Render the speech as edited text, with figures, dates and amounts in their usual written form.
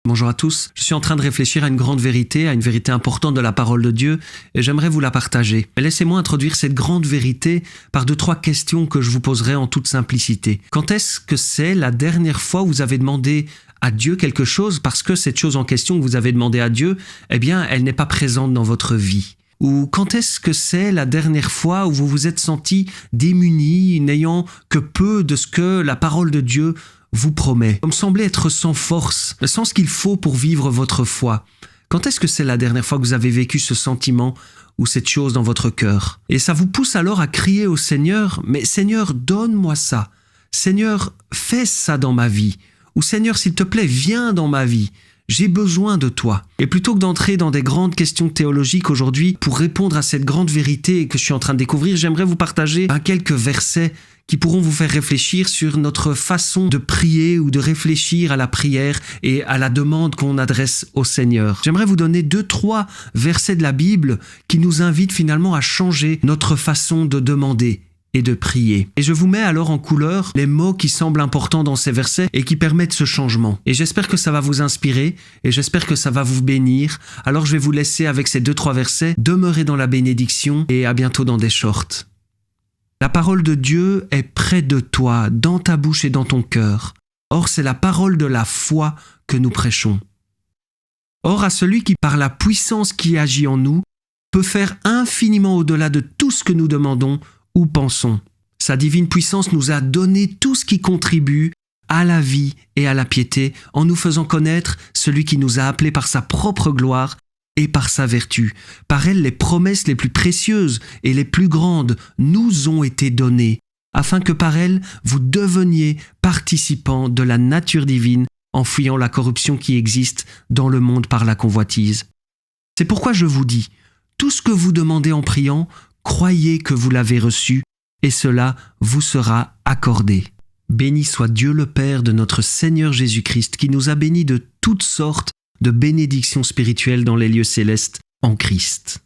Bonjour à tous, je suis en train de réfléchir à une grande vérité, à une vérité importante de la parole de Dieu, et j'aimerais vous la partager. Mais laissez-moi introduire cette grande vérité par 2-3 questions que je vous poserai en toute simplicité. Quand est-ce que c'est la dernière fois où vous avez demandé à Dieu quelque chose parce que cette chose en question que vous avez demandé à Dieu, eh bien, elle n'est pas présente dans votre vie? Ou quand est-ce que c'est la dernière fois où vous vous êtes senti démuni, n'ayant que peu de ce que la parole de Dieu vous promet, comme semblez être sans force, sans ce qu'il faut pour vivre votre foi? Quand est-ce que c'est la dernière fois que vous avez vécu ce sentiment ou cette chose dans votre cœur? Et ça vous pousse alors à crier au Seigneur, « Mais Seigneur, donne-moi ça. Seigneur, fais ça dans ma vie. » Ou « Seigneur, s'il te plaît, viens dans ma vie. J'ai besoin de toi. » Et plutôt que d'entrer dans des grandes questions théologiques aujourd'hui, pour répondre à cette grande vérité que je suis en train de découvrir, j'aimerais vous partager quelques versets qui pourront vous faire réfléchir sur notre façon de prier ou de réfléchir à la prière et à la demande qu'on adresse au Seigneur. J'aimerais vous donner 2-3 versets de la Bible qui nous invitent finalement à changer notre façon de demander et de prier. Et je vous mets alors en couleur les mots qui semblent importants dans ces versets et qui permettent ce changement. Et j'espère que ça va vous inspirer et j'espère que ça va vous bénir. Alors je vais vous laisser avec ces 2-3 versets, demeurer dans la bénédiction et à bientôt dans des shorts. La parole de Dieu est près de toi, dans ta bouche et dans ton cœur. Or, c'est la parole de la foi que nous prêchons. Or, à celui qui, par la puissance qui agit en nous, peut faire infiniment au-delà de tout ce que nous demandons ou pensons. Sa divine puissance nous a donné tout ce qui contribue à la vie et à la piété, en nous faisant connaître celui qui nous a appelés par sa propre gloire et par sa vertu. Par elle, les promesses les plus précieuses et les plus grandes nous ont été données, afin que par elle, vous deveniez participants de la nature divine en fuyant la corruption qui existe dans le monde par la convoitise. C'est pourquoi je vous dis, tout ce que vous demandez en priant, croyez que vous l'avez reçu, et cela vous sera accordé. Béni soit Dieu le Père de notre Seigneur Jésus-Christ, qui nous a bénis de toutes sortes de bénédictions spirituelles dans les lieux célestes en Christ.